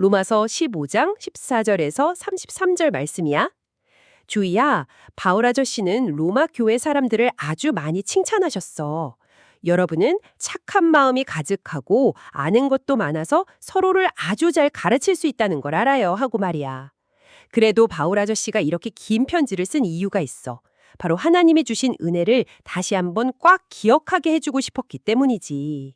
로마서 15장 14절에서 33절 말씀이야. 주희야, 바울 아저씨는 로마 교회 사람들을 아주 많이 칭찬하셨어. 여러분은 착한 마음이 가득하고 아는 것도 많아서 서로를 아주 잘 가르칠 수 있다는 걸 알아요 하고 말이야. 그래도 바울 아저씨가 이렇게 긴 편지를 쓴 이유가 있어. 바로 하나님이 주신 은혜를 다시 한번 꽉 기억하게 해주고 싶었기 때문이지.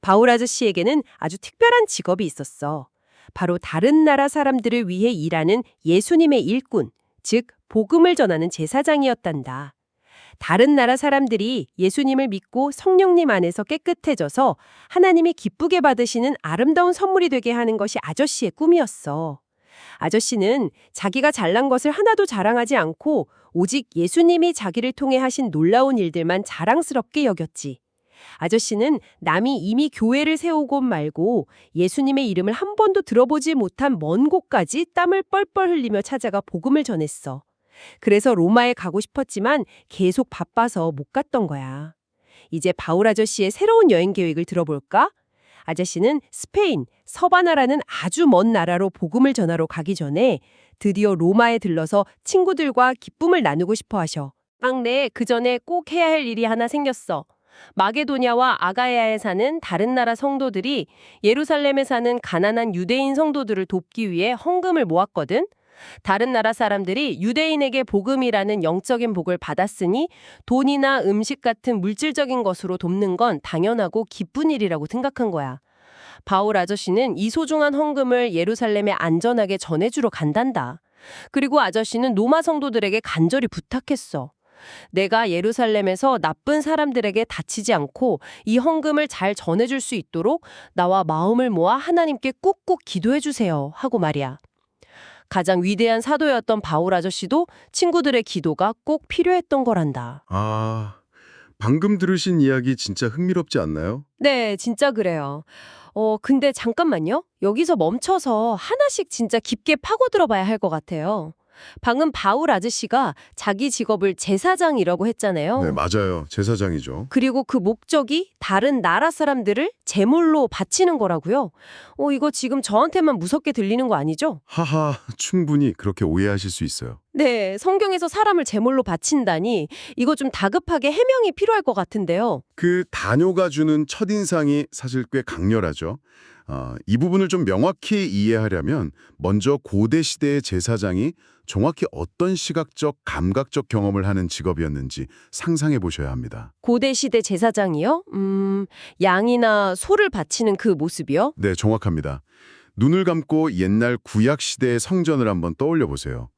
바울 아저씨에게는 아주 특별한 직업이 있었어. 바로 다른 나라 사람들을 위해 일하는 예수님의 일꾼, 즉 복음을 전하는 제사장이었단다. 다른 나라 사람들이 예수님을 믿고 성령님 안에서 깨끗해져서 하나님이 기쁘게 받으시는 아름다운 선물이 되게 하는 것이 아저씨의 꿈이었어. 아저씨는 자기가 잘난 것을 하나도 자랑하지 않고 오직 예수님이 자기를 통해 하신 놀라운 일들만 자랑스럽게 여겼지. 아저씨는 남이 이미 교회를 세우고 말고 예수님의 이름을 한 번도 들어보지 못한 먼 곳까지 땀을 뻘뻘 흘리며 찾아가 복음을 전했어. 그래서 로마에 가고 싶었지만 계속 바빠서 못 갔던 거야. 이제 바울 아저씨의 새로운 여행 계획을 들어볼까? 아저씨는 스페인, 서바나라는 아주 먼 나라로 복음을 전하러 가기 전에 드디어 로마에 들러서 친구들과 기쁨을 나누고 싶어 하셔. 막내, 그 전에 꼭 해야 할 일이 하나 생겼어. 마게도냐와 아가야에 사는 다른 나라 성도들이 예루살렘에 사는 가난한 유대인 성도들을 돕기 위해 헌금을 모았거든. 다른 나라 사람들이 유대인에게 복음이라는 영적인 복을 받았으니 돈이나 음식 같은 물질적인 것으로 돕는 건 당연하고 기쁜 일이라고 생각한 거야. 바울 아저씨는 이 소중한 헌금을 예루살렘에 안전하게 전해주러 간단다. 그리고 아저씨는 로마 성도들에게 간절히 부탁했어. 내가 예루살렘에서 나쁜 사람들에게 다치지 않고 이 헌금을 잘 전해줄 수 있도록 나와 마음을 모아 하나님께 꾹꾹 기도해주세요 하고 말이야. 가장 위대한 사도였던 바울 아저씨도 친구들의 기도가 꼭 필요했던 거란다. 아, 방금 들으신 이야기 진짜 흥미롭지 않나요? 네, 진짜 그래요. 근데 잠깐만요. 여기서 멈춰서 하나씩 진짜 깊게 파고들어 봐야 할 것 같아요. 방금 바울 아저씨가 자기 직업을 제사장이라고 했잖아요. 네, 맞아요. 제사장이죠. 그리고 그 목적이 다른 나라 사람들을 제물로 바치는 거라고요. 이거 지금 저한테만 무섭게 들리는 거 아니죠? 하하, 충분히 그렇게 오해하실 수 있어요. 네, 성경에서 사람을 제물로 바친다니 이거 좀 다급하게 해명이 필요할 것 같은데요. 그 다뇨가 주는 첫인상이 사실 꽤 강렬하죠. 이 부분을 좀 명확히 이해하려면 먼저 고대 시대의 제사장이 정확히 어떤 시각적, 감각적 경험을 하는 직업이었는지 상상해 보셔야 합니다. 고대 시대 제사장이요? 양이나 소를 바치는 그 모습이요? 네, 정확합니다. 눈을 감고 옛날 구약 시대의 성전을 한번 떠올려 보세요.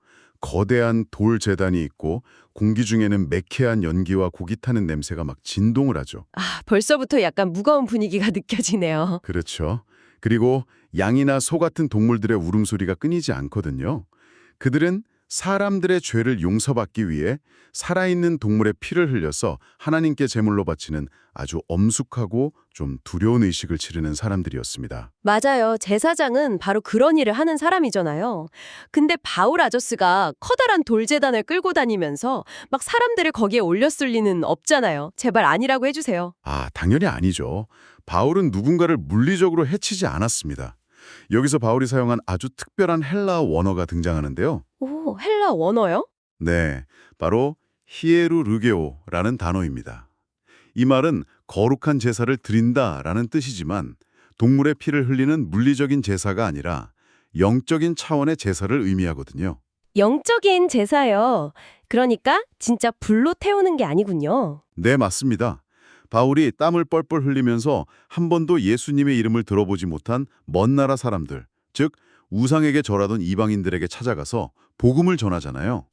거대한 돌 제단이 있고 공기 중에는 매캐한 연기와 고기 타는 냄새가 막 진동을 하죠. 벌써부터 약간 무거운 분위기가 느껴지네요. 그렇죠. 그리고 양이나 소 같은 동물들의 울음소리가 끊이지 않거든요. 그들은 사람들의 죄를 용서받기 위해 살아있는 동물의 피를 흘려서 하나님께 제물로 바치는 아주 엄숙하고 좀 두려운 의식을 치르는 사람들이었습니다. 맞아요. 제사장은 바로 그런 일을 하는 사람이잖아요. 근데 바울 아저씨가 커다란 돌제단을 끌고 다니면서 막 사람들을 거기에 올렸을 리는 없잖아요. 제발 아니라고 해주세요. 당연히 아니죠. 바울은 누군가를 물리적으로 해치지 않았습니다. 여기서 바울이 사용한 아주 특별한 헬라어 원어가 등장하는데요. 오, 헬라 원어요? 네, 바로 히에루르게오라는 단어입니다. 이 말은 거룩한 제사를 드린다라는 뜻이지만 동물의 피를 흘리는 물리적인 제사가 아니라 영적인 차원의 제사를 의미하거든요. 영적인 제사요. 그러니까 진짜 불로 태우는 게 아니군요. 네, 맞습니다. 바울이 땀을 뻘뻘 흘리면서 한 번도 예수님의 이름을 들어보지 못한 먼 나라 사람들, 즉 우상에게 절하던 이방인들에게 찾아가서 복음을 전하잖아요.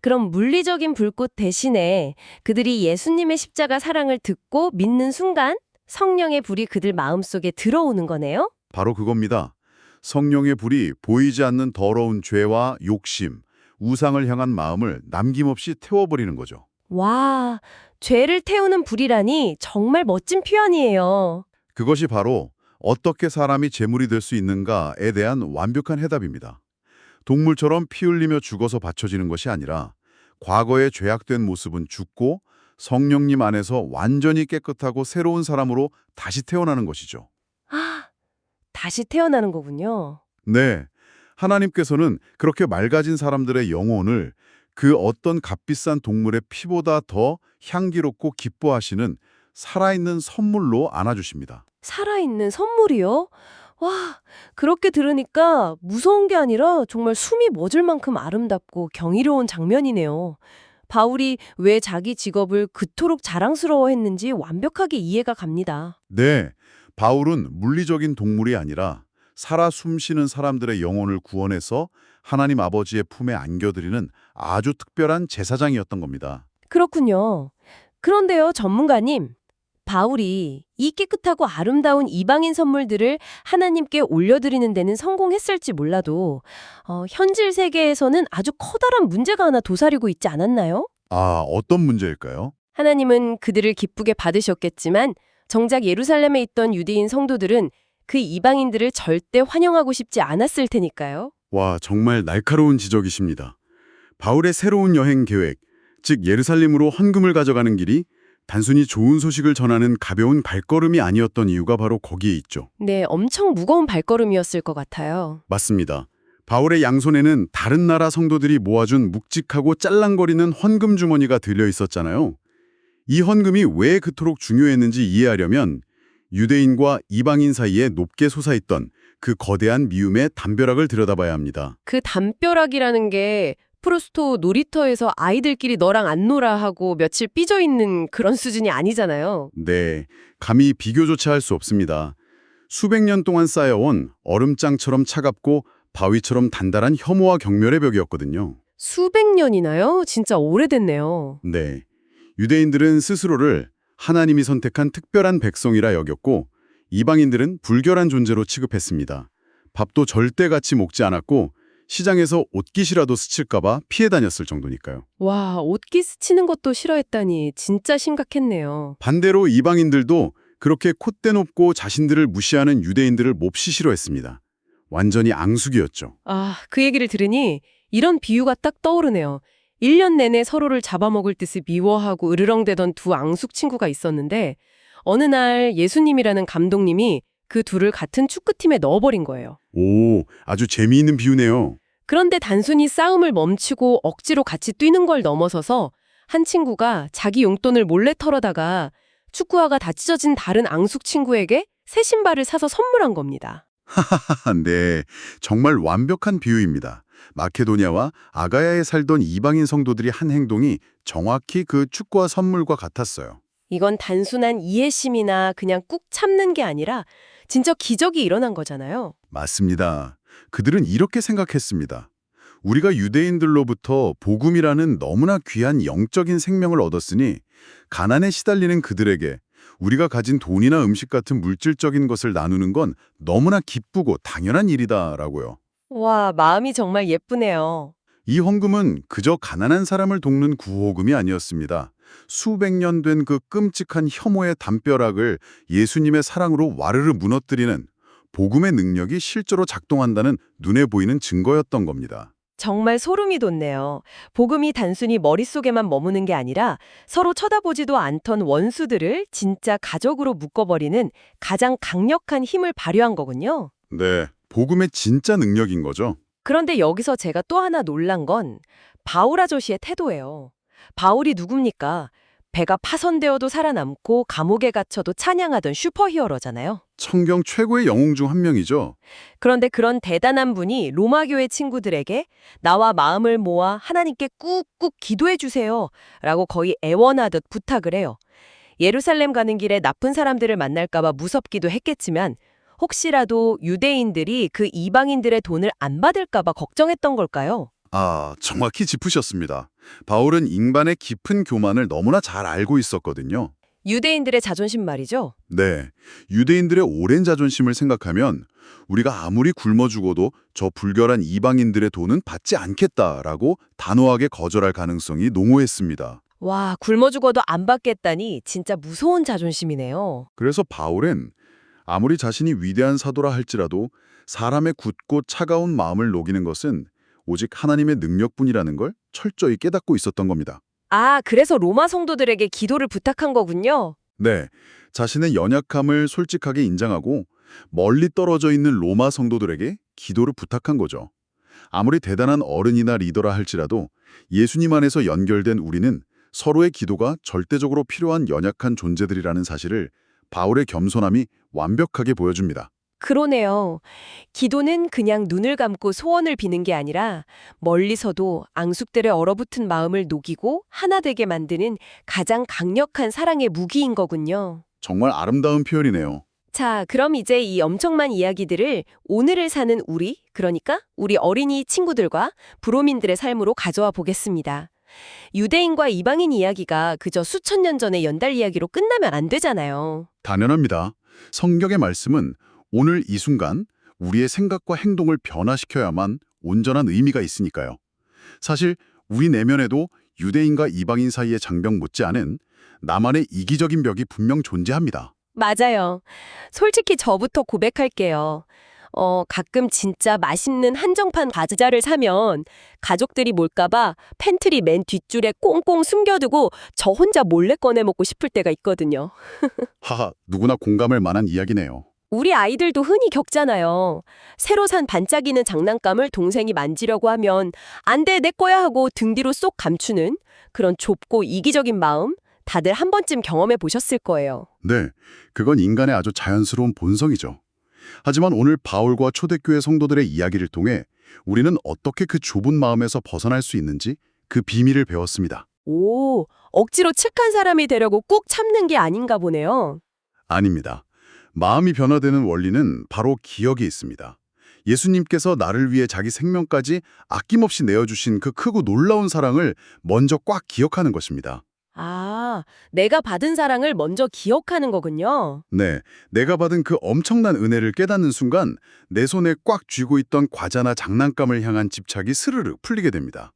그럼 물리적인 불꽃 대신에 그들이 예수님의 십자가 사랑을 듣고 믿는 순간 성령의 불이 그들 마음속에 들어오는 거네요? 바로 그겁니다. 성령의 불이 보이지 않는 더러운 죄와 욕심, 우상을 향한 마음을 남김없이 태워버리는 거죠. 와, 죄를 태우는 불이라니 정말 멋진 표현이에요. 그것이 바로 어떻게 사람이 제물이 될 수 있는가에 대한 완벽한 해답입니다. 동물처럼 피 흘리며 죽어서 바쳐지는 것이 아니라 과거의 죄악된 모습은 죽고 성령님 안에서 완전히 깨끗하고 새로운 사람으로 다시 태어나는 것이죠. 다시 태어나는 거군요. 네, 하나님께서는 그렇게 맑아진 사람들의 영혼을 그 어떤 값비싼 동물의 피보다 더 향기롭고 기뻐하시는 살아있는 선물로 안아주십니다. 살아있는 선물이요? 와, 그렇게 들으니까 무서운 게 아니라 정말 숨이 멎을 만큼 아름답고 경이로운 장면이네요. 바울이 왜 자기 직업을 그토록 자랑스러워했는지 완벽하게 이해가 갑니다. 네, 바울은 물리적인 동물이 아니라 살아 숨쉬는 사람들의 영혼을 구원해서 하나님 아버지의 품에 안겨드리는 아주 특별한 제사장이었던 겁니다. 그렇군요. 그런데요, 전문가님. 바울이 이 깨끗하고 아름다운 이방인 선물들을 하나님께 올려드리는 데는 성공했을지 몰라도 현실 세계에서는 아주 커다란 문제가 하나 도사리고 있지 않았나요? 아, 어떤 문제일까요? 하나님은 그들을 기쁘게 받으셨겠지만 정작 예루살렘에 있던 유대인 성도들은 그 이방인들을 절대 환영하고 싶지 않았을 테니까요. 와, 정말 날카로운 지적이십니다. 바울의 새로운 여행 계획, 즉 예루살렘으로 헌금을 가져가는 길이 단순히 좋은 소식을 전하는 가벼운 발걸음이 아니었던 이유가 바로 거기에 있죠. 네, 엄청 무거운 발걸음이었을 것 같아요. 맞습니다. 바울의 양손에는 다른 나라 성도들이 모아준 묵직하고 짤랑거리는 헌금 주머니가 들려 있었잖아요. 이 헌금이 왜 그토록 중요했는지 이해하려면 유대인과 이방인 사이에 높게 솟아있던 그 거대한 미움의 담벼락을 들여다봐야 합니다. 그 담벼락이라는 게 프루스토 놀이터에서 아이들끼리 너랑 안 놀아 하고 며칠 삐져 있는 그런 수준이 아니잖아요. 네, 감히 비교조차 할 수 없습니다. 수백 년 동안 쌓여온 얼음장처럼 차갑고 바위처럼 단단한 혐오와 경멸의 벽이었거든요. 수백 년이나요? 진짜 오래됐네요. 네, 유대인들은 스스로를 하나님이 선택한 특별한 백성이라 여겼고 이방인들은 불결한 존재로 취급했습니다. 밥도 절대 같이 먹지 않았고 시장에서 옷깃이라도 스칠까 봐 피해 다녔을 정도니까요. 와, 옷깃 스치는 것도 싫어했다니 진짜 심각했네요. 반대로 이방인들도 그렇게 콧대 높고 자신들을 무시하는 유대인들을 몹시 싫어했습니다. 완전히 앙숙이었죠. 아, 그 얘기를 들으니 이런 비유가 딱 떠오르네요. 1년 내내 서로를 잡아먹을 듯이 미워하고 으르렁대던 두 앙숙 친구가 있었는데 어느 날 예수님이라는 감독님이 그 둘을 같은 축구팀에 넣어버린 거예요. 오, 아주 재미있는 비유네요. 그런데 단순히 싸움을 멈추고 억지로 같이 뛰는 걸 넘어서서 한 친구가 자기 용돈을 몰래 털어다가 축구화가 다 찢어진 다른 앙숙 친구에게 새 신발을 사서 선물한 겁니다. 네, 정말 완벽한 비유입니다. 마케도니아와 아가야에 살던 이방인 성도들이 한 행동이 정확히 그 축구와 선물과 같았어요. 이건 단순한 이해심이나 그냥 꾹 참는 게 아니라 진짜 기적이 일어난 거잖아요. 맞습니다. 그들은 이렇게 생각했습니다. 우리가 유대인들로부터 복음이라는 너무나 귀한 영적인 생명을 얻었으니 가난에 시달리는 그들에게 우리가 가진 돈이나 음식 같은 물질적인 것을 나누는 건 너무나 기쁘고 당연한 일이다라고요. 와, 마음이 정말 예쁘네요. 이 헌금은 그저 가난한 사람을 돕는 구호금이 아니었습니다. 수백 년 된 그 끔찍한 혐오의 담벼락을 예수님의 사랑으로 와르르 무너뜨리는 복음의 능력이 실제로 작동한다는 눈에 보이는 증거였던 겁니다. 정말 소름이 돋네요. 복음이 단순히 머릿속에만 머무는 게 아니라 서로 쳐다보지도 않던 원수들을 진짜 가족으로 묶어버리는 가장 강력한 힘을 발휘한 거군요. 네, 복음의 진짜 능력인 거죠. 그런데 여기서 제가 또 하나 놀란 건 바울 아저씨의 태도예요. 바울이 누굽니까? 배가 파손되어도 살아남고 감옥에 갇혀도 찬양하던 슈퍼히어로잖아요. 성경 최고의 영웅 중 한 명이죠. 그런데 그런 대단한 분이 로마교회 친구들에게 나와 마음을 모아 하나님께 꾹꾹 기도해 주세요 라고 거의 애원하듯 부탁을 해요. 예루살렘 가는 길에 나쁜 사람들을 만날까 봐 무섭기도 했겠지만 혹시라도 유대인들이 그 이방인들의 돈을 안 받을까 봐 걱정했던 걸까요? 아, 정확히 짚으셨습니다. 바울은 인간의 깊은 교만을 너무나 잘 알고 있었거든요. 유대인들의 자존심 말이죠. 네, 유대인들의 오랜 자존심을 생각하면 우리가 아무리 굶어 죽어도 저 불결한 이방인들의 돈은 받지 않겠다라고 단호하게 거절할 가능성이 농후했습니다. 와, 굶어 죽어도 안 받겠다니 진짜 무서운 자존심이네요. 그래서 바울은 아무리 자신이 위대한 사도라 할지라도 사람의 굳고 차가운 마음을 녹이는 것은 오직 하나님의 능력뿐이라는 걸 철저히 깨닫고 있었던 겁니다. 아, 그래서 로마 성도들에게 기도를 부탁한 거군요. 네, 자신의 연약함을 솔직하게 인정하고 멀리 떨어져 있는 로마 성도들에게 기도를 부탁한 거죠. 아무리 대단한 어른이나 리더라 할지라도 예수님 안에서 연결된 우리는 서로의 기도가 절대적으로 필요한 연약한 존재들이라는 사실을 바울의 겸손함이 완벽하게 보여줍니다. 그러네요. 기도는 그냥 눈을 감고 소원을 비는 게 아니라 멀리서도 앙숙들의 얼어붙은 마음을 녹이고 하나 되게 만드는 가장 강력한 사랑의 무기인 거군요. 정말 아름다운 표현이네요. 자, 그럼 이제 이 엄청난 이야기들을 오늘을 사는 우리, 그러니까 우리 어린이 친구들과 브로민들의 삶으로 가져와 보겠습니다. 유대인과 이방인 이야기가 그저 수천 년 전의 연달 이야기로 끝나면 안 되잖아요. 당연합니다. 성경의 말씀은 오늘 이 순간 우리의 생각과 행동을 변화시켜야만 온전한 의미가 있으니까요. 사실 우리 내면에도 유대인과 이방인 사이의 장벽 못지않은 나만의 이기적인 벽이 분명 존재합니다. 맞아요. 솔직히 저부터 고백할게요. 가끔 진짜 맛있는 한정판 과자를 사면 가족들이 몰까봐 팬트리 맨 뒷줄에 꽁꽁 숨겨두고 저 혼자 몰래 꺼내 먹고 싶을 때가 있거든요. 하하, 누구나 공감할 만한 이야기네요. 우리 아이들도 흔히 겪잖아요. 새로 산 반짝이는 장난감을 동생이 만지려고 하면 안 돼, 내 거야 하고 등 뒤로 쏙 감추는 그런 좁고 이기적인 마음 다들 한 번쯤 경험해 보셨을 거예요. 네, 그건 인간의 아주 자연스러운 본성이죠. 하지만 오늘 바울과 초대교회 성도들의 이야기를 통해 우리는 어떻게 그 좁은 마음에서 벗어날 수 있는지 그 비밀을 배웠습니다. 오, 억지로 착한 사람이 되려고 꾹 참는 게 아닌가 보네요. 아닙니다. 마음이 변화되는 원리는 바로 기억에 있습니다. 예수님께서 나를 위해 자기 생명까지 아낌없이 내어주신 그 크고 놀라운 사랑을 먼저 꽉 기억하는 것입니다. 아, 내가 받은 사랑을 먼저 기억하는 거군요. 네, 내가 받은 그 엄청난 은혜를 깨닫는 순간 내 손에 꽉 쥐고 있던 과자나 장난감을 향한 집착이 스르르 풀리게 됩니다.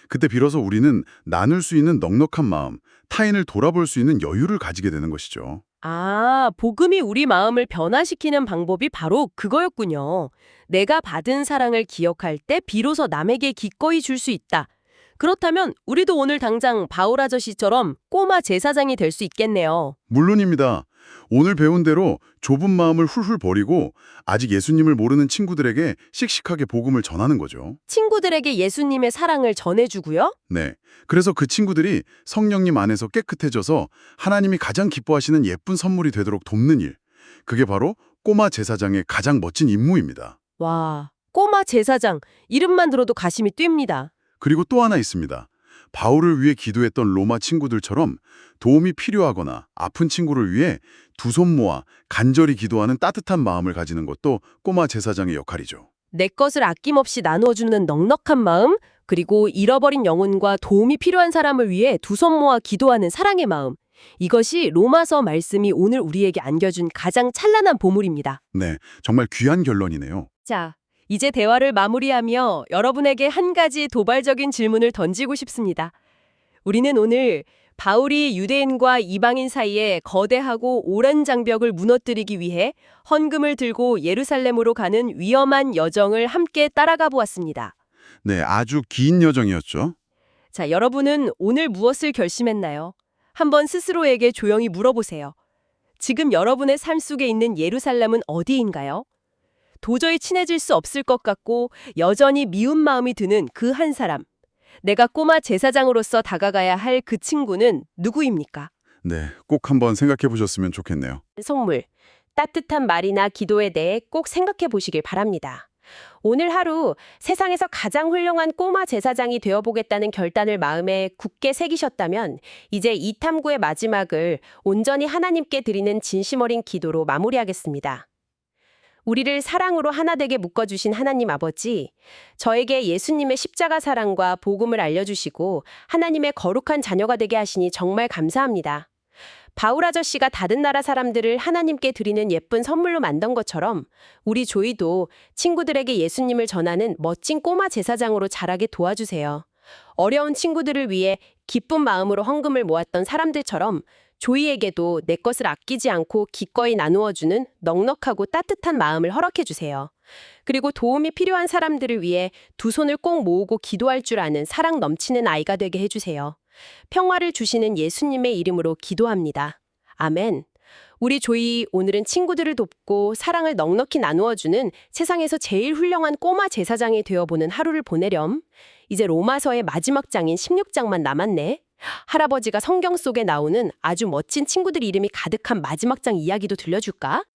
그때 비로소 우리는 나눌 수 있는 넉넉한 마음, 타인을 돌아볼 수 있는 여유를 가지게 되는 것이죠. 아, 복음이 우리 마음을 변화시키는 방법이 바로 그거였군요. 내가 받은 사랑을 기억할 때 비로소 남에게 기꺼이 줄 수 있다. 그렇다면 우리도 오늘 당장 바울 아저씨처럼 꼬마 제사장이 될 수 있겠네요. 물론입니다. 오늘 배운 대로 좁은 마음을 훌훌 버리고 아직 예수님을 모르는 친구들에게 씩씩하게 복음을 전하는 거죠. 친구들에게 예수님의 사랑을 전해주고요. 네. 그래서 그 친구들이 성령님 안에서 깨끗해져서 하나님이 가장 기뻐하시는 예쁜 선물이 되도록 돕는 일. 그게 바로 꼬마 제사장의 가장 멋진 임무입니다. 와, 꼬마 제사장. 이름만 들어도 가심이 뜁니다. 그리고 또 하나 있습니다. 바울을 위해 기도했던 로마 친구들처럼 도움이 필요하거나 아픈 친구를 위해 두 손 모아 간절히 기도하는 따뜻한 마음을 가지는 것도 꼬마 제사장의 역할이죠. 내 것을 아낌없이 나누어주는 넉넉한 마음, 그리고 잃어버린 영혼과 도움이 필요한 사람을 위해 두 손 모아 기도하는 사랑의 마음. 이것이 로마서 말씀이 오늘 우리에게 안겨준 가장 찬란한 보물입니다. 네, 정말 귀한 결론이네요. 자, 이제 대화를 마무리하며 여러분에게 한 가지 도발적인 질문을 던지고 싶습니다. 우리는 오늘 바울이 유대인과 이방인 사이에 거대하고 오랜 장벽을 무너뜨리기 위해 헌금을 들고 예루살렘으로 가는 위험한 여정을 함께 따라가 보았습니다. 네, 아주 긴 여정이었죠. 자, 여러분은 오늘 무엇을 결심했나요? 한번 스스로에게 조용히 물어보세요. 지금 여러분의 삶 속에 있는 예루살렘은 어디인가요? 도저히 친해질 수 없을 것 같고 여전히 미운 마음이 드는 그 한 사람. 내가 꼬마 제사장으로서 다가가야 할 그 친구는 누구입니까? 네, 꼭 한번 생각해 보셨으면 좋겠네요. 선물, 따뜻한 말이나 기도에 대해 꼭 생각해 보시길 바랍니다. 오늘 하루 세상에서 가장 훌륭한 꼬마 제사장이 되어보겠다는 결단을 마음에 굳게 새기셨다면 이제 이 탐구의 마지막을 온전히 하나님께 드리는 진심 어린 기도로 마무리하겠습니다. 우리를 사랑으로 하나 되게 묶어주신 하나님 아버지, 저에게 예수님의 십자가 사랑과 복음을 알려주시고 하나님의 거룩한 자녀가 되게 하시니 정말 감사합니다. 바울 아저씨가 다른 나라 사람들을 하나님께 드리는 예쁜 선물로 만든 것처럼 우리 조이도 친구들에게 예수님을 전하는 멋진 꼬마 제사장으로 자라게 도와주세요. 어려운 친구들을 위해 기쁜 마음으로 헌금을 모았던 사람들처럼 조이에게도 내 것을 아끼지 않고 기꺼이 나누어주는 넉넉하고 따뜻한 마음을 허락해 주세요. 그리고 도움이 필요한 사람들을 위해 두 손을 꼭 모으고 기도할 줄 아는 사랑 넘치는 아이가 되게 해주세요. 평화를 주시는 예수님의 이름으로 기도합니다. 아멘. 우리 조이 오늘은 친구들을 돕고 사랑을 넉넉히 나누어주는 세상에서 제일 훌륭한 꼬마 제사장이 되어보는 하루를 보내렴. 이제 로마서의 마지막 장인 16장만 남았네. 할아버지가 성경 속에 나오는 아주 멋진 친구들 이름이 가득한 마지막 장 이야기도 들려줄까?